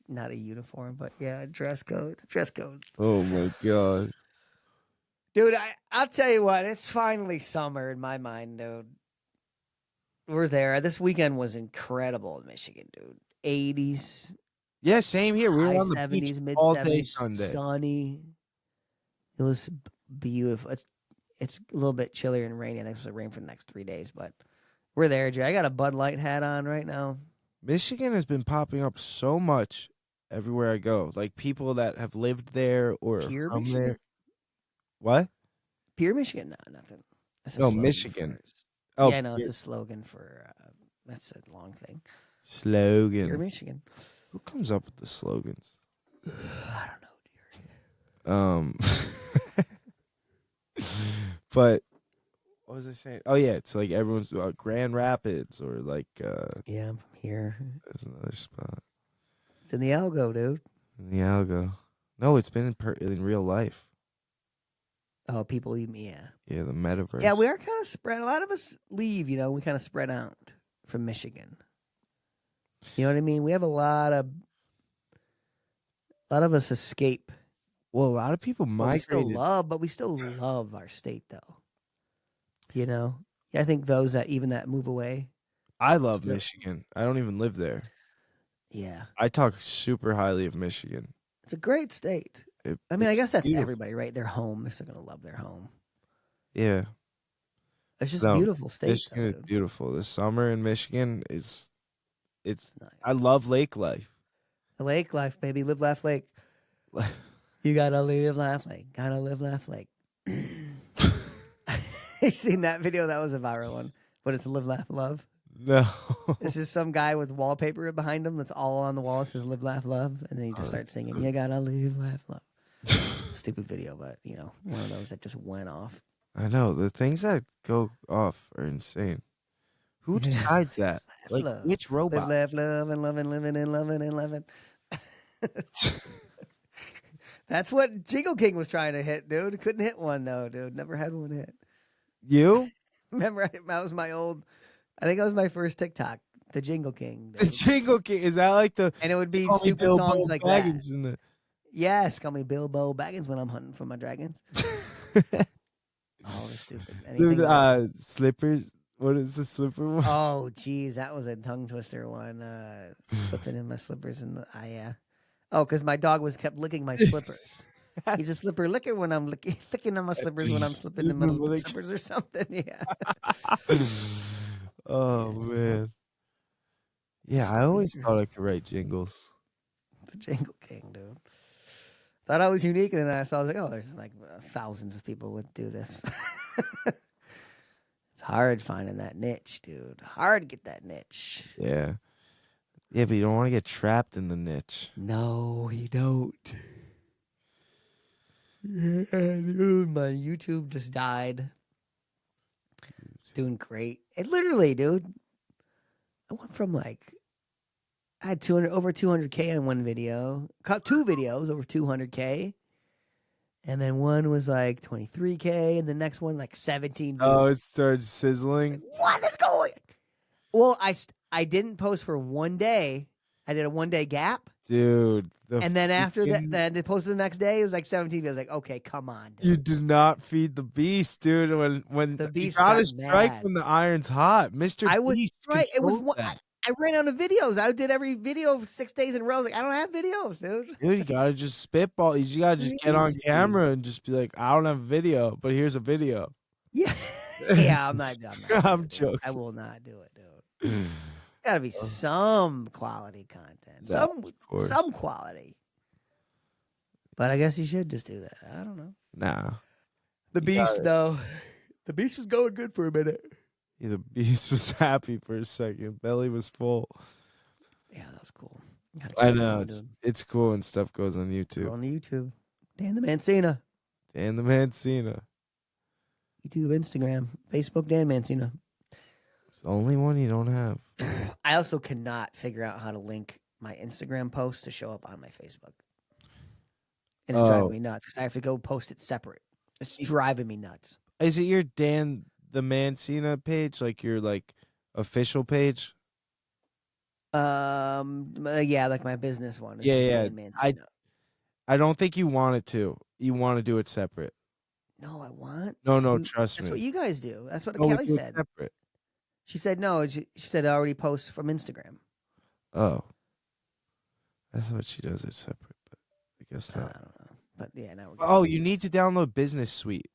not a uniform, but yeah, dress code. Dress code. Oh my god. Dude, I'll tell you what, it's finally summer in my mind, dude. We're there. This weekend was incredible in Michigan, dude. 80s, Yeah, same here. We were high on the beach 70s, mid all day 70s, Sunday. sunny. It was beautiful. It's a little bit chillier and rainy. I think it's supposed to rain for the next 3 days, but we're there, Jay. I got a Bud Light hat on right now. Michigan has been popping up so much everywhere I go. Like people that have lived there or are Pure from Michigan? there. What? Pure Michigan? No, nothing. It's a No, slogan Michigan. for- Oh, yeah, no, it's a slogan for. That's a long thing. slogan. Pure Michigan. Who comes up with the slogans? I don't know, dear. But what was I saying? Oh yeah, it's like everyone's Grand Rapids or like Yeah, I'm from here. there's another spot It's in the Algo, dude. in the Algo. No, it's been in real life. Oh, people, yeah. Yeah, the metaverse. Yeah, we are kind of spread. A lot of us leave, we kind of spread out from Michigan. You know what I mean? We have a lot of us escape. Well, a lot of people migrated. But we still love our state, though. Yeah, I think those that move away. I love still- Michigan. I don't even live there. Yeah, I talk super highly of Michigan. it's a great state. I mean, I guess that's everybody, right? Their home. They're still gonna love their home. Yeah, It's just No, a beautiful state. Michigan though, is dude. beautiful. The summer in Michigan is it's. Nice. I love lake life. The lake life, baby. Live, laugh, lake. You gotta live, laugh, lake. Gotta live, laugh, lake. You seen that video? That was a viral one. But it's live, laugh, love. No, This is some guy with wallpaper behind him that's all on the wall. It says live, laugh, love. And then he just starts singing, you gotta live, laugh, love. Stupid video, but, one of those that just went off. I know the things that go off are insane. Who decides that? Like, love. which robot? Live, love, and loving, living, and loving, and loving. That's what Jingle King was trying to hit, dude. Couldn't hit one, though, dude. Never had one hit. You? Remember, that was my old, I think that was my first TikTok, the Jingle King. The Dude. Jingle King. Is that like the. And it would be Call me stupid Bilbo songs like Baggins that. in the. Yes, call me Bilbo Baggins when I'm hunting for my dragons. All the stupid. Anything The slippers. What is the slipper one? Oh, geez, that was a tongue twister one. Slipping in my slippers in the yeah. Oh, because my dog kept licking my slippers. He's a slipper licker when I'm licking on my slippers when I'm slipping in my slippers or something. Yeah. Oh man. Yeah, I always thought I could write jingles. The Jingle King, dude. Thought I was unique, and then I saw, I was like, oh, there's like thousands of people would do this. It's hard finding that niche, dude. Hard to get that niche. Yeah. Yeah, but you don't want to get trapped in the niche. No, you don't. Yeah, dude, my YouTube just died. Doing great. It literally, dude. I went from like I had over 200K on one video. Caught 2 videos over 200K. And then one was like 23K, and the next one like 17 views. Oh, it started sizzling. What is going? Well, I didn't post for one day. I did a 1-day gap. Dude. And then after that, then I posted the next day. It was like 17. I was like, okay, come on, dude. You did not feed the beast, dude. When The beast you gotta got strike mad. when the iron's hot, Mr. I was Beast right. It was controls one. that. I ran out of videos. I did every video for 6 days in a row. I was like, I don't have videos, dude. Dude, you gotta just spitball. You gotta just get on camera and just be like, I don't have a video, but here's a video. Yeah, yeah. I'm not. I'm joking. I will not do it, dude. Gotta be some quality content. Some quality. But I guess you should just do that. I don't know. Nah. The beast, though. The beast was going good for a minute. Yeah, the beast was happy for a second. Belly was full. Yeah, that was cool. I know. It's cool when stuff goes on YouTube. On YouTube. Dan the Mancina. Dan the Mancina. YouTube, Instagram, Facebook, Dan Mancina. It's the only one you don't have. I also cannot figure out how to link my Instagram post to show up on my Facebook. And it's driving me nuts because I have to go post it separate. It's driving me nuts. Is it your Dan the Mancina page, like your official page? Yeah, like my business one. It's Yeah. Dan Mancina. I don't think you want it to. You want to do it separate. No, I want. No, trust me. That's what you guys do. That's what No, we Kelly do it said. separate. She said no. She said I already post from Instagram. Oh, I thought she does it separate, but I guess I not. don't know. But yeah, now we're. Oh, you need to download Business Suite.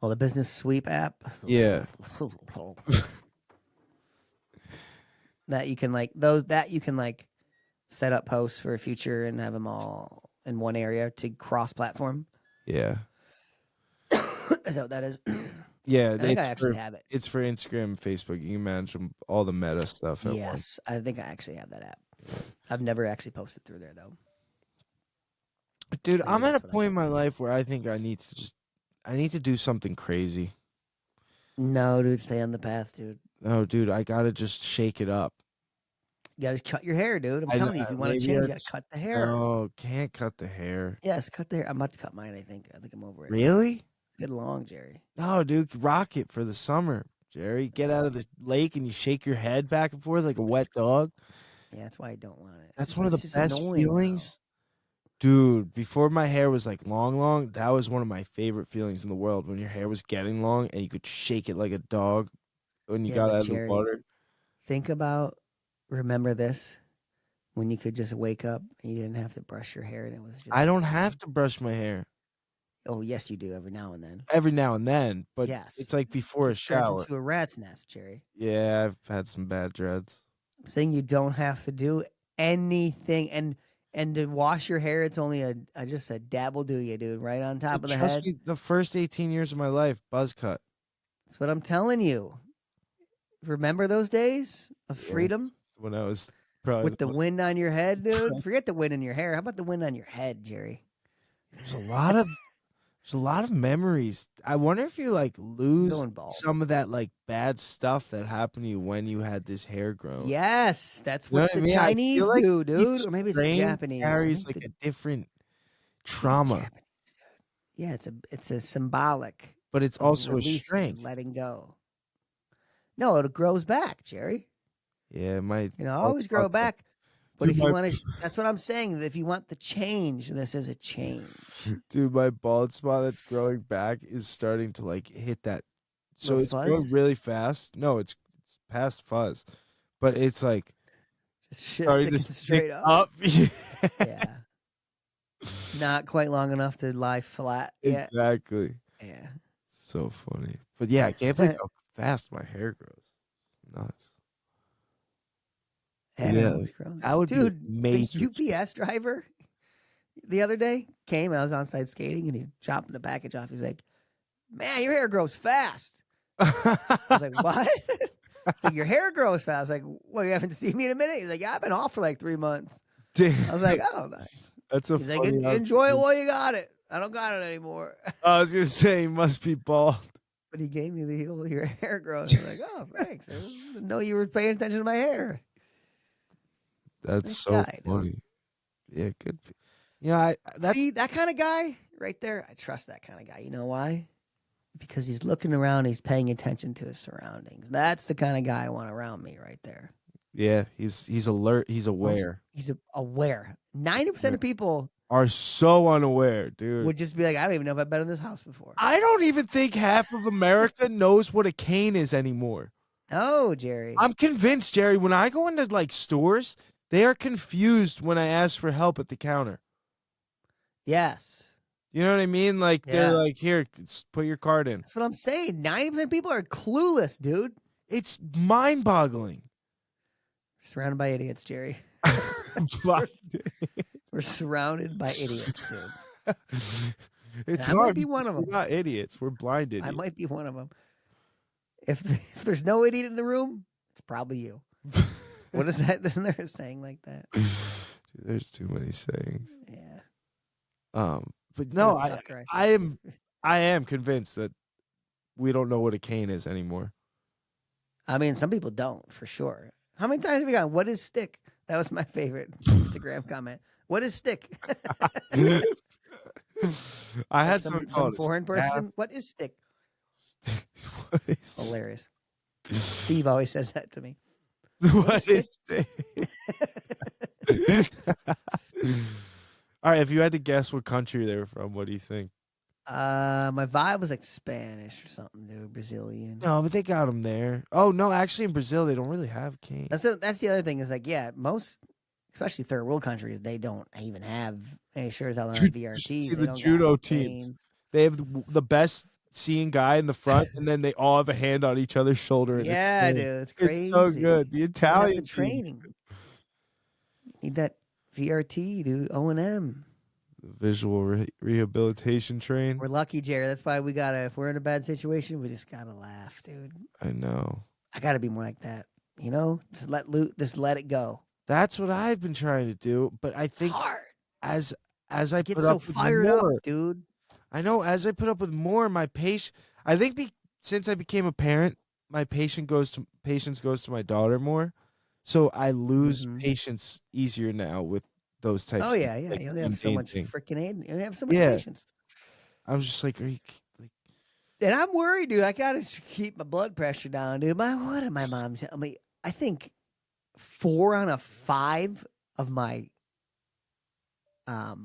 Oh, the Business Sweep app. Yeah. That you can set up posts for a future and have them all in one area to cross-platform. Yeah. Is that what that is? Yeah, I think I actually have it. It's for Instagram and Facebook. You can manage all the meta stuff. Yes, I think I actually have that app. I've never actually posted through there though. Dude, I'm at a point in my life where I think I need to do something crazy. No, dude, stay on the path, dude. No, dude, I gotta just shake it up. You gotta cut your hair, dude. I'm telling you, if you want to change, you gotta cut the hair. Oh, can't cut the hair. Yes, cut the hair. I'm about to cut mine. I think I'm over it. Really? Get long, Jerry. No, dude, rock it for the summer, Jerry. Get out of the lake and you shake your head back and forth like a wet dog. Yeah, that's why I don't want it. That's one of the best feelings. Dude, before my hair was like long, that was one of my favorite feelings in the world, when your hair was getting long and you could shake it like a dog when you got out of the water. Remember this, when you could just wake up and you didn't have to brush your hair and it was just. I don't have to brush my hair. Oh, yes, you do every now and then. Every now and then, but yes. It's like before a shower. Into a rat's nest, Jerry. Yeah, I've had some bad dreads. I'm saying you don't have to do anything, and to wash your hair, it's only just a dab will do you, dude. Right on top of the head. Me, the first 18 years of my life, buzz cut. That's what I'm telling you. Remember those days of freedom? When I was probably with the wind on your head, dude. Forget the wind in your hair. How about the wind on your head, Jerry? There's a lot of There's a lot of memories. I wonder if you like lose Going bald. some of that like bad stuff that happened to you when you had this hair growing. Yes, that's You know what what I the mean? I Chinese feel like do, each dude. Or maybe it's the strain Japanese. carries like a different trauma, Japanese, dude. Yeah, it's a symbolic but it's of also a releasing and strength. letting go. No, it grows back, Jerry. Yeah, my bald Always grow spots are- back. But dude, if you my want to, that's what I'm saying. That if you want the change, this is a change. dude, my bald spot that's growing back is starting to like hit that. So Little it's growing fuzz, really fast. No, it's past fuzz, but it's like just shit starting to sticking stick straight up. up. Yeah, not quite long enough to lie flat yet. Exactly. Yeah. So funny. But yeah, I can't believe how fast my hair grows. Nuts. And Yeah, I was growing. that would Dude, be a major the UPS driver the other day came and I was outside skating and he chopping the package off. He's like, "Man, your hair grows fast." I was like, "What?" He's like, "Your hair grows fast." I was like, "Well, you haven't seen me in a minute." He's like, "Yeah, I've been off for like 3 months." I was like, "Oh, nice." That's a He's like, funny "Enjoy it observation. while you got it. I don't got it anymore." I was gonna say he must be bald. But he gave me the whole your hair grows. I was like, "Oh, thanks. I didn't know you were paying attention to my hair." That's Nice so guy, dude. funny. Yeah, good. You know, See, that kind of guy right there, I trust that kind of guy. You know why? Because he's looking around, he's paying attention to his surroundings. That's the kind of guy I want around me right there. yeah, he's alert, he's aware. He's aware. 90% of people Are so unaware, dude. would just be like, I don't even know if I've been in this house before. I don't even think half of America knows what a cane is anymore. No, Jerry. I'm convinced, Jerry, when I go into like stores, they are confused when I ask for help at the counter. Yes. You know what I mean? Like they're Yeah. like, here, put your card in. That's what I'm saying. 90% of people are clueless, dude. It's mind-boggling. We're surrounded by idiots, Jerry. We're surrounded by idiots, dude. It's And I might hard be one because of we're them. not idiots. We're blind idiots. I might be one of them. If there's no idiot in the room, it's probably you. What is that? Isn't there a saying like that? Dude, there's too many sayings. Yeah. But no, What a sucker I am convinced that we don't know what a cane is anymore. I mean, some people don't, for sure. How many times have we gone, "What is stick?" That was my favorite Instagram comment. What is stick? I had some call it foreign stab. person. What is stick? What is Hilarious. Steve always says that to me. what is stick? All right, if you had to guess what country they were from, what do you think? My vibe was like Spanish or something, dude. Brazilian. No, but they got them there. Oh no, actually in Brazil they don't really have canes. That's the other thing is like, yeah, most, especially third world countries, they don't even have any shirts out on VRTs. See They the don't judo got teams. canes. They have the best seeing guy in the front, and then they all have a hand on each other's shoulder. And Yeah, it's dude, it's crazy. It's so good. The You have Italian the team. training. Need that VRT, dude. O&M. Visual rehabilitation train. We're lucky, Jared. That's why we gotta. If we're in a bad situation, we just gotta laugh, dude. I know. I gotta be more like that. You know, just let it go. That's what I've been trying to do, but I think Hard. as I Get put so up with fired more, up, dude. I know as I put up with more, my patience. I think since I became a parent, my patience goes to my daughter more, so I lose patience easier now with those types. Oh yeah, of, yeah. like, You only have so much mundane thing. freaking aid. You only have so much Yeah. patience. I was just like, are you like? And I'm worried, dude. I gotta keep my blood pressure down, dude. What did my mom say? I mean, I think 4 out of 5 of my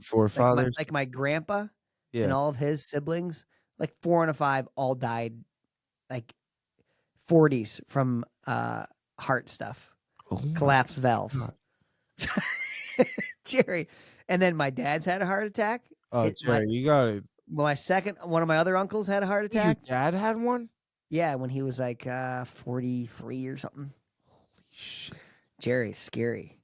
Forefathers? like my grandpa Yeah. and all of his siblings, like 4 out of 5 all died like 40s from heart stuff. Oh my Collapsed valves. God. Jerry. And then my dad's had a heart attack. Oh, Jerry, you got it. One of my other uncles had a heart Your attack. dad had one? Yeah, when he was like 43 or something. Holy shit. Jerry's scary.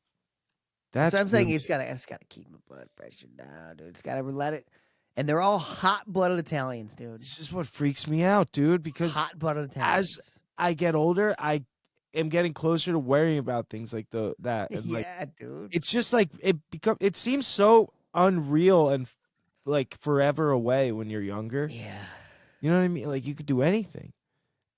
That's what I'm saying. really- I just gotta keep my blood pressure down, dude. Just gotta let it. And they're all hot-blooded Italians, dude. This is what freaks me out, dude, because Hot-blooded Italians. as I get older, I am getting closer to worrying about things like that. And like, yeah, dude. it's just like it seems so unreal and like forever away when you're younger. Yeah. You know what I mean? Like you could do anything.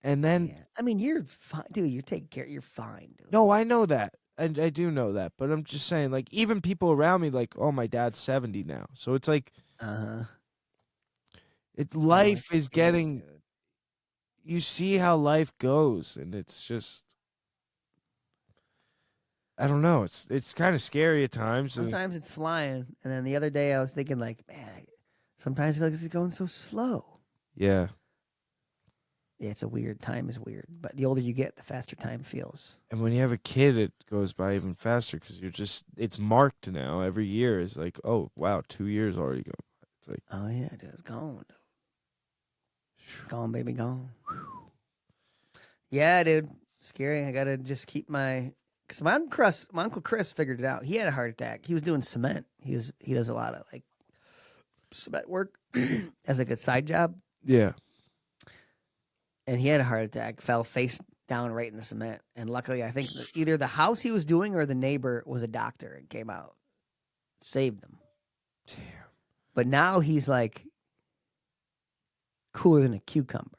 And then Yeah. I mean, you're fine, dude. You're taking care. You're fine, dude. no, I know that. And I do know that. But I'm just saying, like, even people around me, like, oh, my dad's 70 now. So it's like Uh-huh. life It's is scary, getting dude. you see how life goes, and it's just I don't know. It's kind of scary at times. And Sometimes it's flying, and then the other day I was thinking, like, man, sometimes I feel like this is going so slow. yeah. Yeah, it's a weird. Time is weird, but the older you get, the faster time feels. And when you have a kid, it goes by even faster because it's marked now. Every year is like, oh, wow, 2 years already go. It's like, Oh yeah, dude, it's gone. Gone, baby, gone. Yeah, dude, scary. I gotta just keep because my uncle Chris figured it out. He had a heart attack. He was doing cement. He does a lot of like cement work as like a side job, yeah. and he had a heart attack. Fell face down right in the cement, and luckily, I think either the house he was doing or the neighbor was a doctor and came out, saved him. Damn. But now he's like cooler than a cucumber.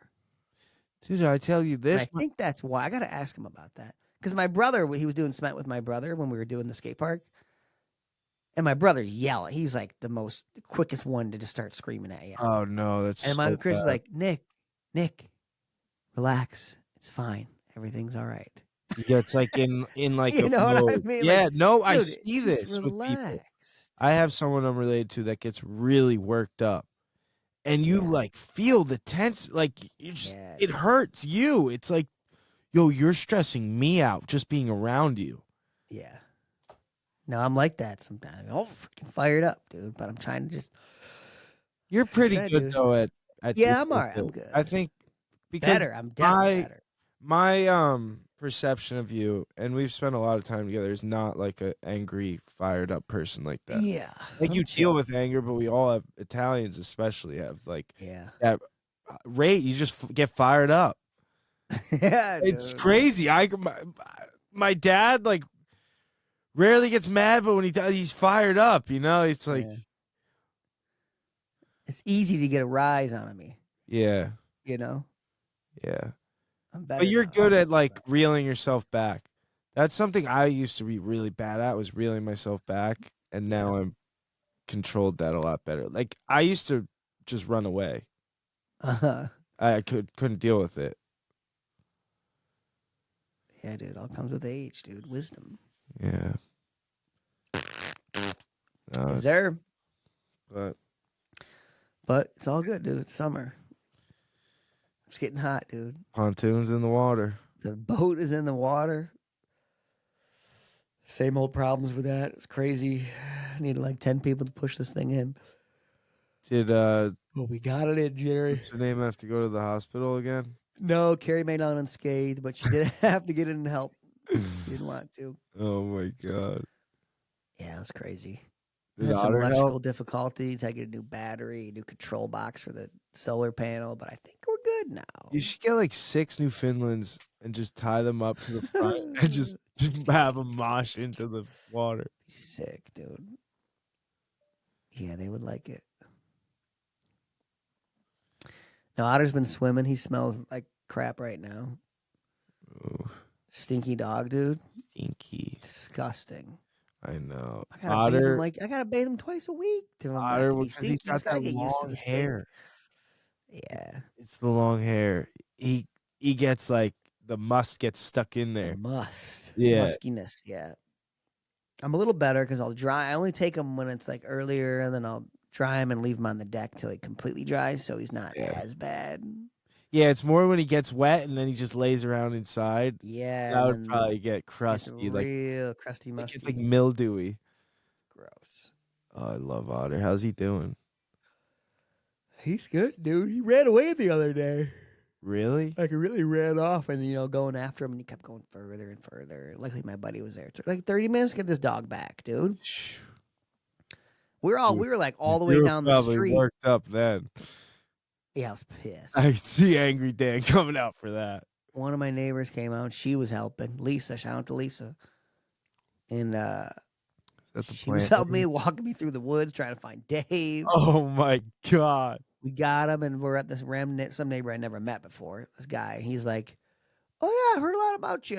Dude, I tell you And this. I think that's why. I got to ask him about that. Because my brother, he was doing cement with my brother when we were doing the skate park. And my brother yelled. He's like the quickest one to just start screaming at you. Oh, no. That's And my so Chris is bad. like, Nick, relax. It's fine. Everything's all right. Yeah, it's like in like You a know what I mode. mean? Yeah, Like, no, I dude, see just this with people. relax. I have someone I'm related to that gets really worked up. And you Yeah. like feel the tense, like you just Yeah, it hurts you. It's like, yo, you're stressing me out just being around you. Yeah. No, I'm like that sometimes. Oh, freaking fired up, dude. But I'm trying to just. You're Like I pretty said, good dude. though at Yeah, dealing I'm all with right. I'm it. good. I think because Better. I'm definitely better. my perception of you, and we've spent a lot of time together, is not like a angry, fired up person like that. Yeah. Like I'm you deal chill. with anger, but we all have Italians especially have like Yeah. that rate. You just get fired up. Yeah, It's dude. crazy. My dad like rarely gets mad, but when he does, he's fired up. You know, it's like Yeah. It's easy to get a rise on me, yeah, you know? yeah. I'm better But you're now. good at like reeling yourself back. That's something I used to be really bad at, was reeling myself back, and now I'm controlled that a lot better. Like I used to just run away. Uh-huh. I couldn't deal with it. Yeah, dude. All comes with age, dude. Wisdom. Yeah. Is there? But But it's all good, dude. It's summer. It's getting hot, dude. pontoons in the water. The boat is in the water. Same old problems with that. It's crazy. I need like 10 people to push this thing in. Did Well, we got it in, Jerry. what's her name have to go to the hospital again? No, Carrie made out unscathed, but she did have to get in and help. She didn't want to. Oh my god. Yeah, it was crazy. Did Had some Otter electrical help? difficulties. I get a new battery, new control box for the solar panel, but I think we're good now. You should get like 6 Newfoundlands and just tie them up to the front and just have them mosh into the water. Sick, dude. Yeah, they would like it. No, Otter's been swimming. He smells like crap right now. Ooh, Stinky dog, dude. stinky. Disgusting. I know. I gotta bathe him twice a week to him not Otter, to be because he's stinky. got Just gotta that get used to long the stink. hair. Yeah. It's the long hair. He gets like the must gets stuck in there. The Yeah. muskiness, yeah. I'm a little better because I'll dry. I only take him when it's like earlier, and then I'll dry him and leave him on the deck till he completely dries, so he's not Yeah. as bad. Yeah, it's more when he gets wet and then he just lays around inside. Yeah, That and would then probably get it's crusty, like real crusty, it's musky. like mildewy. Gross. Oh, I love Otter. How's he doing? He's good, dude. He ran away the other day. Really? Like, he really ran off and, going after him, and he kept going further and further. Luckily, my buddy was there. It took like 30 minutes to get this dog back, dude. We were like all the way You were down the probably street. worked up then. Yeah, I was pissed. I could see Angry Dan coming out for that. One of my neighbors came out. She was helping. Lisa, shout out to Lisa. And Is at the She was plant. helping me, walking me through the woods, trying to find Dave. Oh my God. We got him, and we're at this some neighbor I never met before. This guy, he's like, "Oh yeah, I heard a lot about you.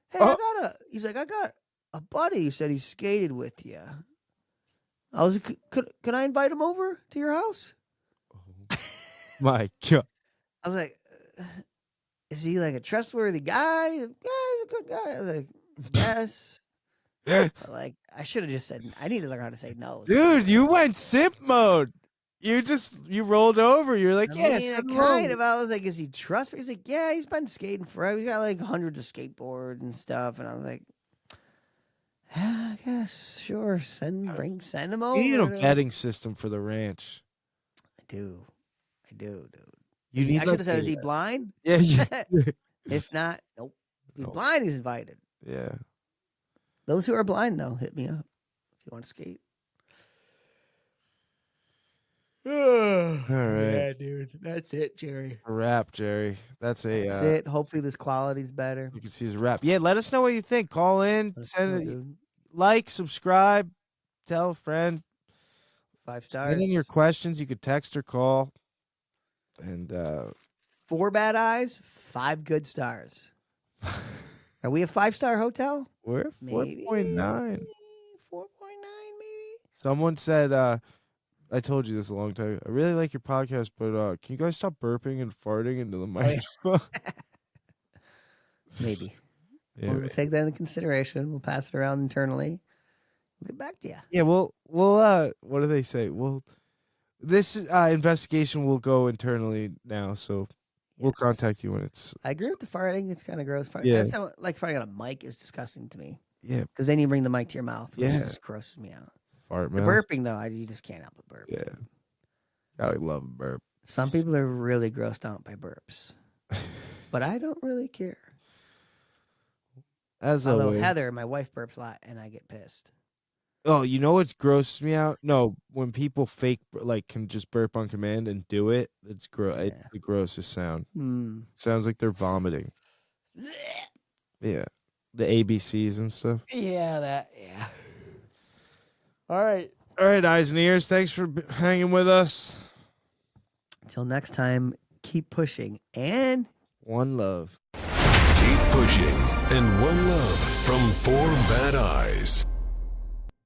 Hey, Oh. He's like, I got a buddy who said he skated with you. I was like, could I invite him over to your house? My God. I was like, is he like a trustworthy guy? Yeah, he's a good guy. I was like, yes. But like, I should have just said, I need to learn how to say no. Dude, you went simp mode. You rolled over. You're like, I yes. mean, I was like, is he trustworthy? He's like, yeah, he's been skating forever. He's got like hundreds of skateboards and stuff. And I was like, yeah, I guess, sure. Send him over. You need a vetting system for the ranch. I do, dude. I should have said, is he blind? Yeah. If not, nope. If he's Nope. blind, he's invited. Yeah. Those who are blind, though, hit me up if you want to skate. All right. Yeah, dude. That's it, Jerry. A wrap, Jerry. That's it. Hopefully this quality's better. You can see his wrap. Yeah, let us know what you think. Call in, like, subscribe, tell a friend. 5 stars. Send in your questions. You could text or call. And 4 bad eyes, 5 good stars. Are we a 5-star hotel? we're 4.9. 4.9, maybe. Someone said, I told you this a long time. I really like your podcast, but can you guys stop burping and farting into the microphone? Maybe. Yeah, We'll take that into consideration. We'll pass it around internally. We'll get back to you. yeah. We'll what do they say? Well, this investigation will go internally now, so we'll contact you when it's. I agree with the farting. It's kind of gross. Yeah. Like farting on a mic is disgusting to me. Yeah, Because then you bring the mic to your mouth, which Yeah. just grosses me out. fart The man. burping, though, you just can't help but burp. Yeah, I love a burp. Some people are really grossed out by burps, but I don't really care. As Although always. Heather, my wife, burps a lot, and I get pissed. Oh, you know what's grosses me out? No, when people can just burp on command and do it. It's gross. Yeah. It's the grossest sound. Hmm. Sounds like they're vomiting. Yeah, the ABCs and stuff. Yeah. All right. All right, eyes and ears. Thanks for hanging with us. Until next time, keep pushing and One love. Keep pushing and one love from 4 Bad Eyes.